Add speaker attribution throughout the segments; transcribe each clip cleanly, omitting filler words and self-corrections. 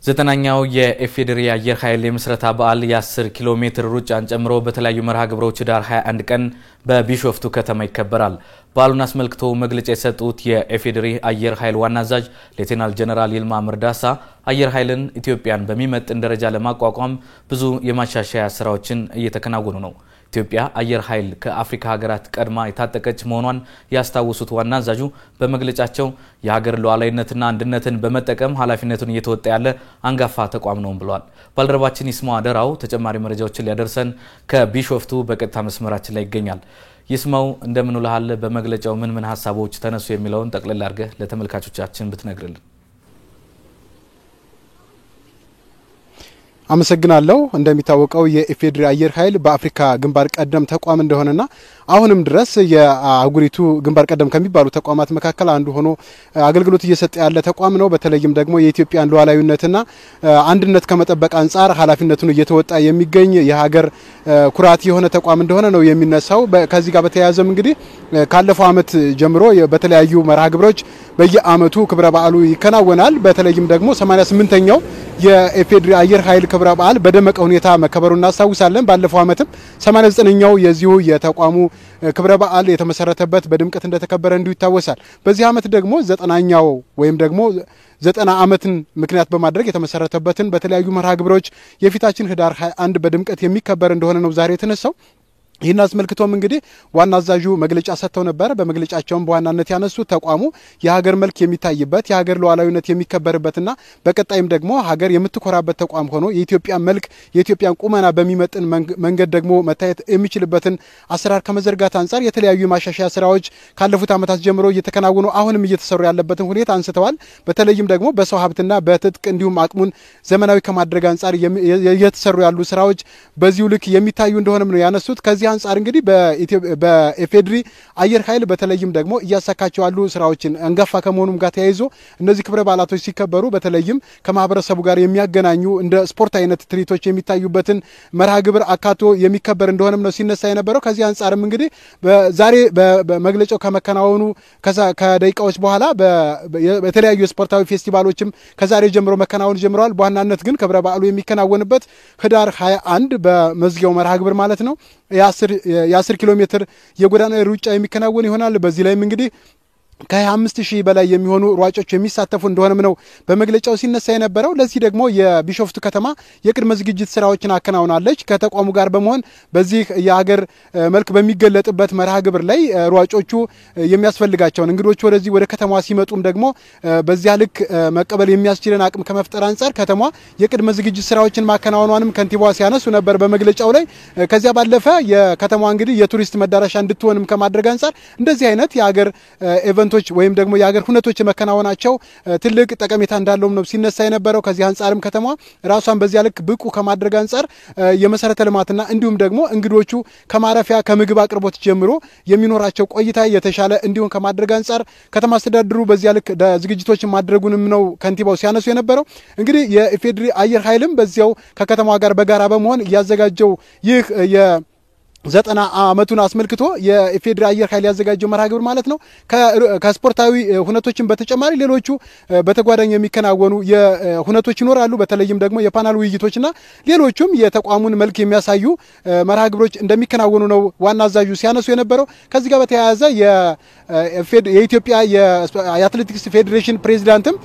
Speaker 1: ዘጠናኛው የኢፌዴሪ አየር ኃይል የምስረታ በዓል የ10 ኪሎ ሜትር ሩጫን ጨምሮ በተለያዩ መርሃ ግብሮች ዳር 21 ቀን በቢሾፍቱ ከተማ ይከበራል። በዓሉን አስመልክቶ መግለጫ የሰጡት የኢፌዴሪ አየር ኃይል ዋና አዛዥ ሌተናል ጀነራል ይልማ መርዳሳ አየር ኃይልን ኢትዮጵያን በሚመጥን ደረጃ ለማቋቋም ብዙ የማሻሻያ ስራዎችን እየተከናወኑ ነው። ኢትዮጵያ አየር ኃይል ከአፍሪካ ሀገራት ቀድማ የታጠቀች መሆኗን ያስታወሱት ዋና አዛዡ በመግለጫቸው የሀገር ሉዓላዊነትና አንድነትን በመጠቀም ኃላፊነቱን እየተወጣ ያለ አንጋፋ ተቋም ነው ብለዋል። ባልደረባችን ይስማው አደራው ተጨማሪ መረጃዎችን ሊያደርሰን ከቢሾፍቱ በቀጥታ መስመራችን ላይ ይገኛል። ይስማው እንደምን ውለሃል? በመግለጫው ምን ሐሳቦች ተነሱ የሚለውን ጠቅለል አድርገህ ለተመልካቾቻችን ብትነግርልን።
Speaker 2: አመሰግናለሁ። እንደሚታወቀው የኢፌዴሪ አየር ኃይል በአፍሪካ ግንባር ቀደም ተቋም እንደሆነና አሁንም ድረስ የአጉሪቱ ግንባር ቀደም ከሚባሉ ተቋማት መካከል አንዱ ሆኖ አገልግሎት እየሰጠ ያለ ተቋም ነው። በተለይም ደግሞ የኢትዮጵያን ሉዓላዊነትና አንድነት ከመጠበቅ አንጻር ኃላፊነቱን እየተወጣ የሚገኝ የሀገር ኩራት የሆነ ተቋም እንደሆነ ነው የሚነሳው። ከዚህ ጋር በተያያዘም እንግዲህ ካለፈው ዓመት ጀምሮ በተለያዩ መርሃ ግብሮች በየዓመቱ ክብረ በዓሉ ይከናወናል። በተለይም ደግሞ 88ኛው የኢፌዴሪ አየር ኃይል ክብረ በዓል በደመቀ ሁኔታ መከበሩን እናስታውሳለን። ባለፈው ዓመትም 89ኛው የዚሁ የተቋሙ ክብረ በዓል የተመሰረተበት በድምቀት እንደተከበረ እንዲሁ ይታወሳል። በዚህ ዓመት ደግሞ 90ኛው ወይም ደግሞ 90 ዓመትን ምክንያት በማድረግ የተመሰረተበትን በተለያዩ መርሃ ግብሮች የፊታችን ህዳር 21 በድምቀት የሚከበር እንደሆነ ነው ዛሬ የተነሳው። ይህን አስመልክቶም እንግዲህ ዋና አዛዡ መግለጫ ሰጥተው ነበር። በመግለጫቸውም በዋናነት ያነሱት ተቋሙ የሀገር መልክ የሚታይበት የሀገር ሉዓላዊነት የሚከበርበትና በቀጣይም ደግሞ ሀገር የምትኮራበት ተቋም ሆኖ የኢትዮጵያን መልክ የኢትዮጵያን ቁመና በሚመጥን መንገድ ደግሞ መታየት የሚችልበትን አሰራር ከመዘርጋት አንጻር የተለያዩ ማሻሻያ ስራዎች ካለፉት ዓመታት ጀምሮ እየተከናወኑ አሁንም እየተሰሩ ያለበትን ሁኔታ አንስተዋል። በተለይም ደግሞ በሰው ሀብትና በትጥቅ እንዲሁም አቅሙን ዘመናዊ ከማድረግ አንጻር እየተሰሩ ያሉ ስራዎች በዚሁ ልክ የሚታዩ እንደሆነም ነው ያነሱት። ከዚህ አንጻር እንግዲህ በኢፌዴሪ አየር ኃይል በተለይም ደግሞ እያሳካቸው ያሉ ስራዎችን አንጋፋ ከመሆኑም ጋር ተያይዞ እነዚህ ክብረ በዓላቶች ሲከበሩ በተለይም ከማህበረሰቡ ጋር የሚያገናኙ እንደ ስፖርት አይነት ትርኢቶች የሚታዩበትን መርሃ ግብር አካቶ የሚከበር እንደሆነም ነው ሲነሳ የነበረው። ከዚህ አንጻርም እንግዲህ ዛሬ በመግለጫው ከመከናወኑ ከደቂቃዎች በኋላ በተለያዩ ስፖርታዊ ፌስቲቫሎችም ከዛሬ ጀምሮ መከናወን ጀምረዋል። በዋናነት ግን ክብረ በዓሉ የሚከናወንበት ህዳር 21 በመዝጊያው መርሃ ግብር ማለት ነው የ10 ኪሎ ሜትር የጎዳና ሩጫ የሚከናወን ይሆናል። በዚህ ላይም እንግዲህ ከ25,000 በላይ የሚሆኑ ሯጮች የሚሳተፉ እንደሆነም ነው በመግለጫው ሲነሳ የነበረው። ለዚህ ደግሞ የቢሾፍቱ ከተማ የቅድመ ዝግጅት ስራዎችን አከናውናለች። ከተቋሙ ጋር በመሆን በዚህ የሀገር መልክ በሚገለጥበት መርሃ ግብር ላይ ሯጮቹ የሚያስፈልጋቸውን እንግዶቹ ወደ ከተማዋ ሲመጡም ደግሞ በዚያ ልክ መቀበል የሚያስችልን አቅም ከመፍጠር አንጻር ከተማዋ የቅድመ ዝግጅት ስራዎችን ማከናወኗንም ከንቲባዋ ሲያነሱ ነበር በመግለጫው ላይ። ከዚያ ባለፈ የከተማዋ እንግዲህ የቱሪስት መዳረሻ እንድትሆንም ከማድረግ አንጻር እንደዚህ አይነት የሀገር ኢቨንቶች ወይም ደግሞ የሀገር ሁነቶች መከናወናቸው ትልቅ ጠቀሜታ እንዳለውም ነው ሲነሳ የነበረው። ከዚህ አንጻርም ከተማ ራሷን በዚያ ልክ ብቁ ከማድረግ አንጻር የመሰረተ ልማትና እንዲሁም ደግሞ እንግዶቹ ከማረፊያ ከምግብ አቅርቦት ጀምሮ የሚኖራቸው ቆይታ የተሻለ እንዲሆን ከማድረግ አንጻር ከተማ አስተዳደሩ በዚያ ልክ ዝግጅቶችን ማድረጉንም ነው ከንቲባው ሲያነሱ የነበረው። እንግዲህ የኢፌዴሪ አየር ኃይልም በዚያው ከከተማዋ ጋር በጋራ በመሆን ያዘጋጀው ይህ 90 ዓመቱን አስመልክቶ የኢፌዴሪ አየር ኃይል ያዘጋጀው መርሃ ግብር ማለት ነው ከስፖርታዊ ሁነቶችን በተጨማሪ ሌሎቹ በተጓዳኝ የሚከናወኑ የሁነቶች ይኖራሉ። በተለይም ደግሞ የፓናል ውይይቶችና ሌሎቹም የተቋሙን መልክ የሚያሳዩ መርሃ ግብሮች እንደሚከናወኑ ነው ዋና አዛዡ ሲያነሱ የነበረው። ከዚህ ጋር በተያያዘ የኢትዮጵያ የአትሌቲክስ ፌዴሬሽን ፕሬዚዳንትም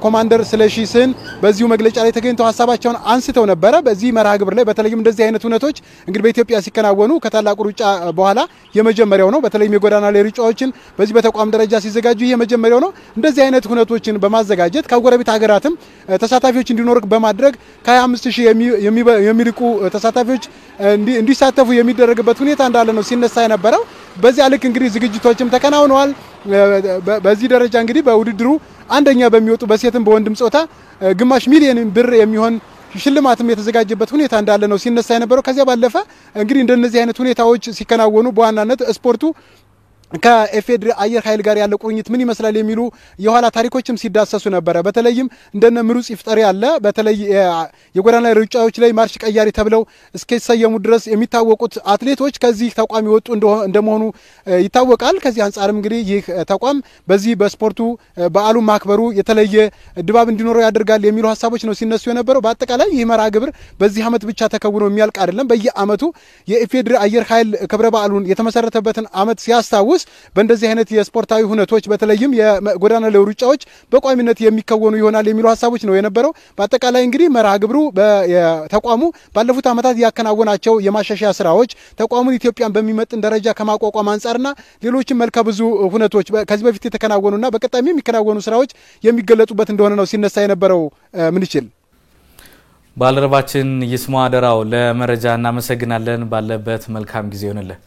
Speaker 2: ኮማንደር ስለሺ ስህን በዚሁ መግለጫ ላይ ተገኝተው ሀሳባቸውን አንስተው ነበረ። በዚህ መርሃ ግብር ላይ በተለይም እንደዚህ አይነት ሁነቶች እንግዲህ በኢትዮጵያ ሲከናወኑ ከታላቁ ሩጫ በኋላ የመጀመሪያው ነው። በተለይም የጎዳና ላይ ሩጫዎችን በዚህ በተቋም ደረጃ ሲዘጋጁ የመጀመሪያው ነው። እንደዚህ አይነት ሁነቶችን በማዘጋጀት ከጎረቤት ሀገራትም ተሳታፊዎች እንዲኖሩ በማድረግ ከ25,000 የሚልቁ ተሳታፊዎች እንዲሳተፉ የሚደረግበት ሁኔታ እንዳለ ነው ሲነሳ የነበረው። በዚያ ልክ እንግዲህ ዝግጅቶችም ተከናውነዋል። በዚህ ደረጃ እንግዲህ በውድድሩ አንደኛ በሚወጡ በሴትም በወንድም ጾታ ግማሽ ሚሊዮን ብር የሚሆን ሽልማትም የተዘጋጀበት ሁኔታ እንዳለ ነው ሲነሳ የነበረው። ከዚያ ባለፈ እንግዲህ እንደነዚህ አይነት ሁኔታዎች ሲከናወኑ በዋናነት ስፖርቱ ከኢፌዴሪ አየር ኃይል ጋር ያለው ቁርኝት ምን ይመስላል የሚሉ የኋላ ታሪኮችም ሲዳሰሱ ነበር። በተለይም እንደነ ምሩጽ ይፍጠር ያለ በተለይ የጎዳና ላይ ሩጫዎች ላይ ማርሽ ቀያሪ ተብለው እስከሰየሙ ድረስ የሚታወቁት አትሌቶች ከዚህ ተቋም ይወጡ እንደመሆኑ ይታወቃል። ከዚህ አንፃርም እንግዲህ ይህ ተቋም በዚህ በስፖርቱ በዓሉ ማክበሩ የተለየ ድባብ እንዲኖረው ያደርጋል የሚሉ ሐሳቦች ነው ሲነሱ የነበረው። በአጠቃላይ ይህ መርሃ ግብር በዚህ ዓመት ብቻ ተከውኖ የሚያልቅ አይደለም። በየዓመቱ የኢፌዴሪ አየር ኃይል ክብረ በዓሉን የተመሰረተበትን ዓመት ሲያስታውስ በእንደዚህ አይነት የስፖርታዊ ሁነቶች በተለይም የጎዳና ላይ ሩጫዎች በቋሚነት የሚከወኑ ይሆናል የሚሉ ሐሳቦች ነው የነበረው። በአጠቃላይ እንግዲህ መርሃ ግብሩ በተቋሙ ባለፉት ዓመታት ያከናወናቸው የማሻሻያ ስራዎች ተቋሙን ኢትዮጵያን በሚመጥን ደረጃ ከማቋቋም አንፃርና ሌሎችም መልከ ብዙ ሁነቶች ከዚህ በፊት የተከናወኑና በቀጣይም የሚከናወኑ ስራዎች የሚገለጹበት እንደሆነ ነው ሲነሳ የነበረው። ምን ይችል
Speaker 1: ባልደረባችን ይስማ አደራው ለመረጃ እናመሰግናለን። ባለበት መልካም ጊዜ ይሁንልህ።